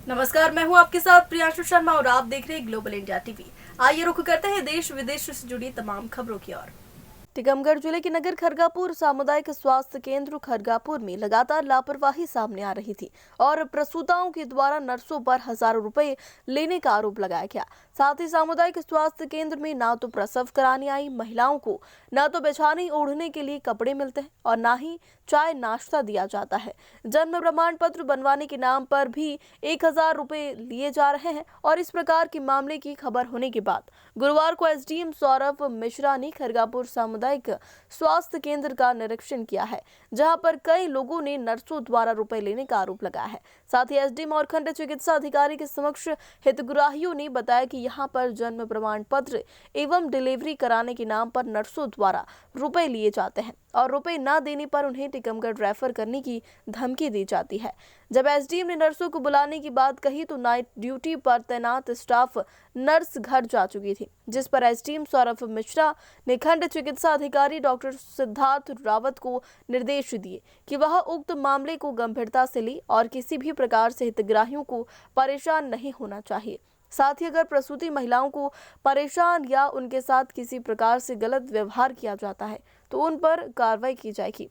नमस्कार, मैं हूं आपके साथ प्रियांशु शर्मा और आप देख रहे हैं ग्लोबल इंडिया टीवी। आइए रुख करते हैं देश विदेश से जुड़ी तमाम खबरों की ओर। टीकमगढ़ जिले के नगर खरगापुर सामुदायिक स्वास्थ्य केंद्र खरगापुर में लगातार लापरवाही सामने आ रही थी और प्रसूताओं के द्वारा नर्सों पर हजारों रुपए लेने का आरोप लगाया गया। साथ ही सामुदायिक स्वास्थ्य केंद्र में ना तो प्रसव कराने आई महिलाओं को न तो बिछाने ओढ़ने के लिए कपड़े मिलते हैं और ना ही चाय नाश्ता दिया जाता है। जन्म प्रमाण पत्र बनवाने के नाम पर भी 1000 रुपए लिए जा रहे हैं और इस प्रकार के मामले की खबर होने के बाद गुरुवार को एसडीएम सौरभ मिश्रा ने खरगापुर सामुदायिक स्वास्थ्य केंद्र का निरीक्षण किया है, जहां पर कई लोगों ने नर्सों द्वारा रुपए लेने का आरोप लगाया है। साथ ही एसडीएम और खंड चिकित्सा अधिकारी के समक्ष हितग्राहियों ने बताया कि यहां पर जन्म प्रमाण पत्र एवं डिलीवरी कराने के नाम पर नर्सों द्वारा रुपए लिए जाते हैं और रुपए न देने पर उन्हें टीकमगढ़ रेफर करने की धमकी दी जाती है। जब एसडीएम ने नर्सों को बुलाने की बात कही तो नाइट ड्यूटी पर तैनात स्टाफ नर्स घर जा चुकी थी, जिस पर एसडीएम सौरभ मिश्रा ने खंड चिकित्सा अधिकारी डॉक्टर सिद्धार्थ रावत को निर्देश दिए कि वह उक्त मामले को गंभीरता से ले और किसी भी प्रकार से हितग्राहियों को परेशान नहीं होना चाहिए। साथ ही अगर प्रसूति महिलाओं को परेशान या उनके साथ किसी प्रकार से गलत व्यवहार किया जाता है तो उन पर कार्रवाई की जाएगी।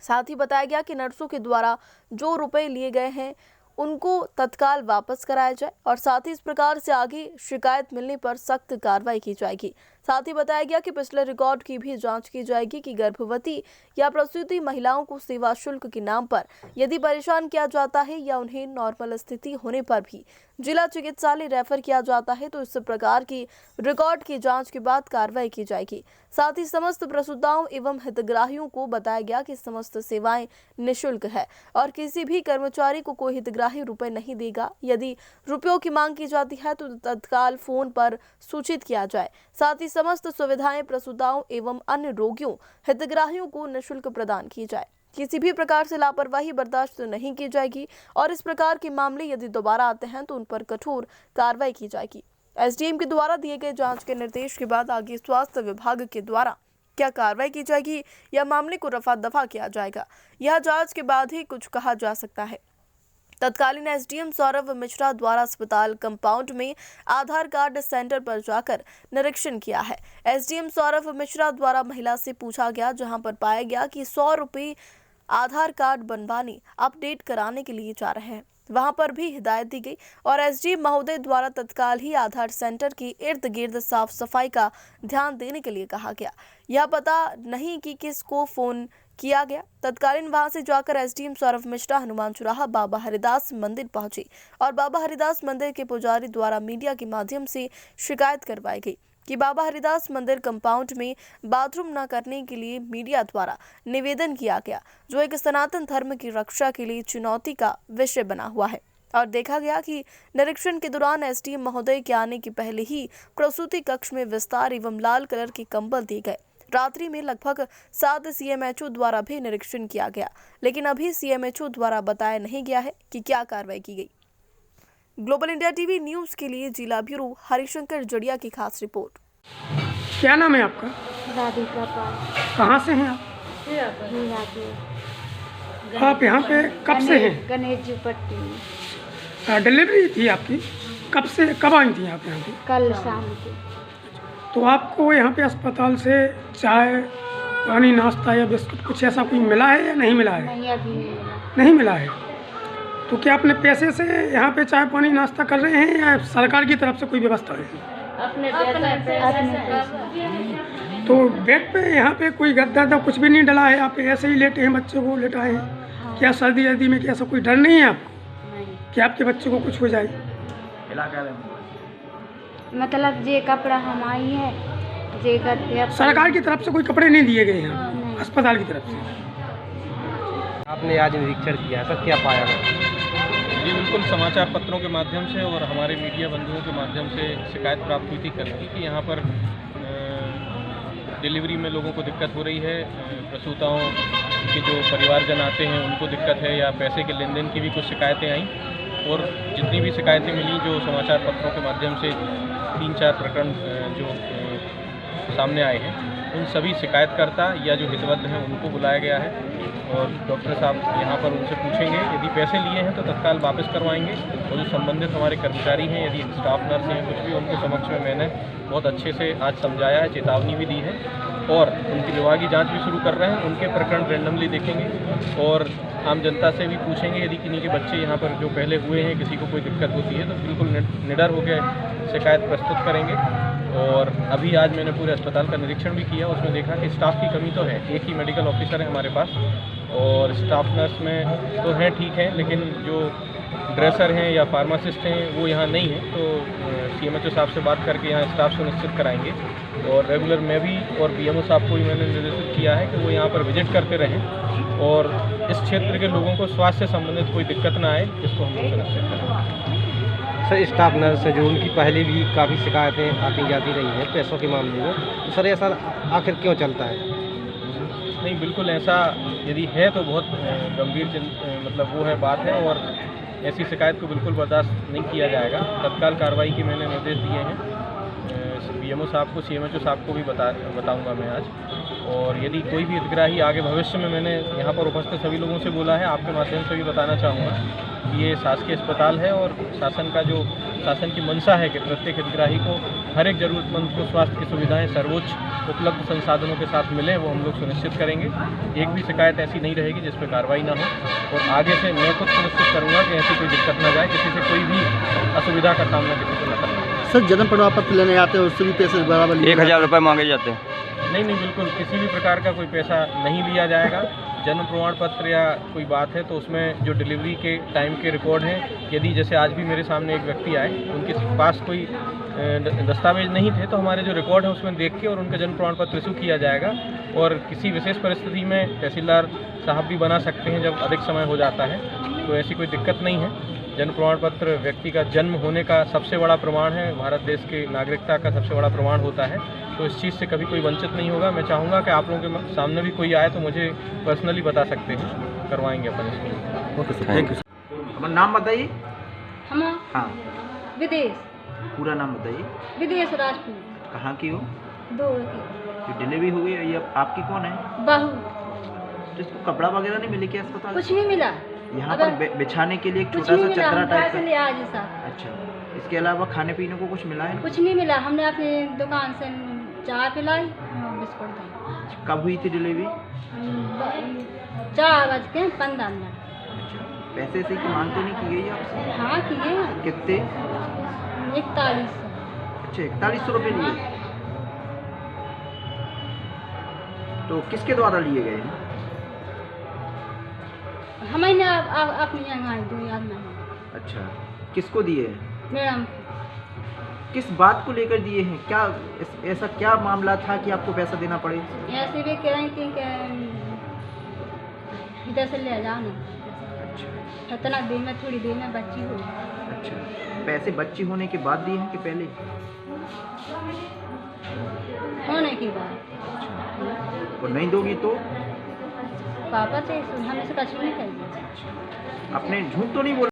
साथ ही बताया गया कि नर्सों के द्वारा जो रुपए लिए गए हैं उनको तत्काल वापस कराया जाए और साथ ही इस प्रकार से आगे शिकायत मिलने पर सख्त कार्रवाई की जाएगी। साथ ही बताया गया कि पिछले रिकॉर्ड की भी जांच की जाएगी कि गर्भवती या प्रसूति महिलाओं को सेवा शुल्क के नाम पर यदि परेशान किया जाता है या उन्हें नॉर्मल स्थिति होने पर भी जिला चिकित्सालय रेफर किया जाता है तो इस प्रकार की रिकॉर्ड की जांच के बाद कार्रवाई की जाएगी। साथ ही समस्त प्रसूताओं एवं हितग्राहियों को बताया गया कि समस्त सेवाएं निःशुल्क है और किसी भी कर्मचारी को कोई हितग्राही रुपए नहीं देगा। यदि रुपयों की मांग की जाती है तो तत्काल फोन पर सूचित किया जाए। साथ ही समस्त सुविधाएं प्रसूताओं एवं अन्य रोगियों हितग्राहियों को निःशुल्क प्रदान की जाए। किसी भी प्रकार से लापरवाही बर्दाश्त नहीं की जाएगी और इस प्रकार के मामले यदि दोबारा आते हैं तो उन पर कठोर कार्रवाई की जाएगी। एसडीएम के द्वारा दिए गए जांच के निर्देश के बाद आगे स्वास्थ्य विभाग के द्वारा क्या कार्रवाई की जाएगी या मामले को रफा दफा किया जाएगा, यह जांच के बाद ही कुछ कहा जा सकता है। तत्कालीन एसडीएम सौरभ मिश्रा द्वारा अस्पताल कंपाउंड में आधार कार्ड सेंटर पर जाकर निरीक्षण किया है। एसडीएम सौरभ मिश्रा द्वारा महिला से पूछा गया, जहां पर पाया गया कि 100 रुपये आधार कार्ड बनवाने अपडेट कराने के लिए जा रहे हैं। वहां पर भी हिदायत दी गई और एसडीएम महोदय द्वारा तत्काल ही आधार सेंटर की इर्द गिर्द साफ सफाई का ध्यान देने के लिए कहा गया। यह पता नहीं कि किसको फोन किया गया। तत्कालीन वहां से जाकर एसडीएम सौरभ मिश्रा हनुमान चौराहा बाबा हरिदास मंदिर पहुंचे और बाबा हरिदास मंदिर के पुजारी द्वारा मीडिया के माध्यम से शिकायत करवाई गई कि बाबा हरिदास मंदिर कंपाउंड में बाथरूम न करने के लिए मीडिया द्वारा निवेदन किया गया, जो एक सनातन धर्म की रक्षा के लिए चुनौती का विषय बना हुआ है। और देखा गया कि निरीक्षण के दौरान एसडीएम महोदय के आने के पहले ही प्रसूति कक्ष में विस्तार एवं लाल कलर के कंबल दिए गए। रात्रि में लगभग 7 सीएमएचओ द्वारा भी निरीक्षण किया गया, लेकिन अभी सीएमएचओ द्वारा बताया नहीं गया है कि क्या कार्रवाई की गई। ग्लोबल इंडिया टीवी न्यूज के लिए जिला ब्यूरो हरिशंकर जड़िया की खास रिपोर्ट। क्या नाम है आपका? राधिका पाल। कहाँ से हैं आप? आप यहाँ पे कब से हैं? गणेश जी पट्टी। डिलीवरी थी आपकी? कब आई थी आप यहाँ पे? कल शाम को। तो आपको यहाँ पे अस्पताल से चाय पानी नाश्ता या बिस्कुट कुछ ऐसा कोई मिला है या नहीं मिला है? नहीं, अभी नहीं मिला है। तो क्या अपने पैसे से यहाँ पे चाय पानी नाश्ता कर रहे हैं या सरकार की तरफ से कोई व्यवस्था है? अपने पैसे। तो बेड पे यहाँ पे कोई गद्दा कुछ भी नहीं डला है? आप ऐसे ही लेटे हैं, बच्चे को लेटाए हैं? हाँ। क्या सर्दी वर्दी में क्या ऐसा कोई डर नहीं है आपको नहीं। कि आपके बच्चे को कुछ हो जाए? मतलब जे कपड़ा हम आई है जे करते सरकार की तरफ से कोई कपड़े नहीं दिए गए हैं अस्पताल की तरफ से? आपने आज निरीक्षण किया, सर क्या पाया? जी बिल्कुल, समाचार पत्रों के माध्यम से और हमारे मीडिया बंधुओं के माध्यम से शिकायत प्राप्त हुई थी कल की कि यहाँ पर डिलीवरी में लोगों को दिक्कत हो रही है। प्रसूताओं के जो परिवारजन आते हैं उनको दिक्कत है या पैसे के लेन देन की भी कुछ शिकायतें आईं और जितनी भी शिकायतें मिली जो समाचार पत्रों के माध्यम से 3-4 प्रकरण जो सामने आए हैं उन सभी शिकायतकर्ता या जो हितबद्ध हैं उनको बुलाया गया है और डॉक्टर साहब यहाँ पर उनसे पूछेंगे, यदि पैसे लिए हैं तो तत्काल वापस करवाएंगे, और जो संबंधित हमारे कर्मचारी हैं, यदि स्टाफ नर्स हैं कुछ भी, उनके समक्ष में मैंने बहुत अच्छे से आज समझाया है, चेतावनी भी दी है, और उनकी विभागीय जांच भी शुरू कर रहे हैं। उनके प्रकरण रैंडमली देखेंगे और आम जनता से भी पूछेंगे, यदि किन्हीं के बच्चे यहाँ पर जो पहले हुए हैं किसी को कोई दिक्कत होती है तो बिल्कुल निडर होकर शिकायत प्रस्तुत करेंगे। और अभी आज मैंने पूरे अस्पताल का निरीक्षण भी किया, उसमें देखा कि स्टाफ की कमी तो है, एक ही मेडिकल ऑफिसर है हमारे पास, और स्टाफ नर्स में तो हैं ठीक है, लेकिन जो ड्रेसर हैं या फार्मासिस्ट हैं वो यहाँ नहीं है, तो CMHO साहब से बात करके यहाँ स्टाफ सुनिश्चित कराएंगे। और रेगुलर मैं भी और BMO साहब को भी मैंने निर्देशित किया है कि वो यहाँ पर विजिट करते रहें और इस क्षेत्र के लोगों को स्वास्थ्य से संबंधित कोई दिक्कत ना आए, इसको हम लोग सुनिश्चित करें। सर, स्टाफ नर्स है जो उनकी पहले भी काफ़ी शिकायतें आती जाती रही हैं पैसों के मामले में, तो सर ऐसा आखिर क्यों चलता है? नहीं, बिल्कुल ऐसा यदि है तो बहुत गंभीर मतलब वो है बात है, और ऐसी शिकायत को बिल्कुल बर्दाश्त नहीं किया जाएगा। तत्काल कार्रवाई के मैंने निर्देश दिए हैं BMO साहब को, CMHO साहब को भी बताऊंगा मैं आज। और यदि कोई भी हितग्राही आगे भविष्य में, मैंने यहाँ पर उपस्थित सभी लोगों से बोला है, आपके माध्यम से भी बताना चाहूँगा कि ये शासकीय अस्पताल है और शासन की मंशा है कि प्रत्येक हितग्राही को, हर एक ज़रूरतमंद को स्वास्थ्य की सुविधाएं सर्वोच्च उपलब्ध संसाधनों के साथ मिलें, वो हम लोग सुनिश्चित करेंगे। एक भी शिकायत ऐसी नहीं रहेगी जिस पर कार्रवाई ना हो, और आगे से मैं खुद सुनिश्चित करूँगा कि ऐसी कोई दिक्कत ना जाए, किसी से कोई भी असुविधा का सामना किसी को न करना। सर, जन्म प्रमाण पत्र लेने आते हैं उससे भी पैसे बराबर 1000 रुपये मांगे जाते हैं? नहीं, बिल्कुल किसी भी प्रकार का कोई पैसा नहीं लिया जाएगा। जन्म प्रमाण पत्र या कोई बात है तो उसमें जो डिलीवरी के टाइम के रिकॉर्ड हैं, यदि जैसे आज भी मेरे सामने एक व्यक्ति आए, उनके पास कोई दस्तावेज नहीं थे, तो हमारे जो रिकॉर्ड है उसमें देख के और उनका जन्म प्रमाण पत्र इशू किया जाएगा। और किसी विशेष परिस्थिति में तहसीलदार साहब भी बना सकते हैं जब अधिक समय हो जाता है, तो ऐसी कोई दिक्कत नहीं है। जन्म प्रमाण पत्र व्यक्ति का जन्म होने का सबसे बड़ा प्रमाण है, भारत देश के नागरिकता का सबसे बड़ा प्रमाण होता है, तो इस चीज़ से कभी कोई वंचित नहीं होगा। मैं चाहूँगा कि आप लोगों के सामने भी कोई आए तो मुझे पर्सनली बता सकते हैं, करवाएंगे अपन इसको। Okay sir, thank you. हमारा नाम बताइए। हम हाँ, विदेश पूरा नाम बताइए। विदेश राजपूत कहाँ की हो? दो की जो डिलीवरी हुई है ये आपकी कौन है? बहू। तो इसको कपड़ा वगैरह नहीं मिले क्या अस्पताल? कुछ नहीं मिला यहाँ पर बिछाने के लिए एक कुछ छोटा नहीं सा मिला, चदरा हम टाइप पैसे ले आए जी साहब। अच्छा, इसके अलावा खाने पीने को कुछ मिला है? कुछ नहीं मिला, हमने अपनी दुकान से चाय पिलाई और बिस्कुट दी। कब हुई थी डिलीवरी? 4:15। अच्छा, पैसे से की मांग तो नहीं की गई आपसे? हाँ किए हैं। कितने? 41। अच्छा, 4100 रुपये लिए। तो किसके द्वारा लिए गए हैं? हमने अपनी यहाँ दो आदमी। अच्छा, किसको दिए हैं? मैडम किस बात को लेकर दिए हैं? क्या ऐसा क्या मामला था कि आपको पैसा देना पड़े? ऐसे भी कह रही थी कि इधर से ले जाओ ना, अच्छा इतना देर में, थोड़ी देर में बच्ची हो। अच्छा, पैसे बच्ची होने के बाद दिए हैं कि पहले? होने की बात। और नहीं दोगी तो? पापा से हमें से कुछ नहीं चाहिए। आपने झूठ तो नहीं बोला?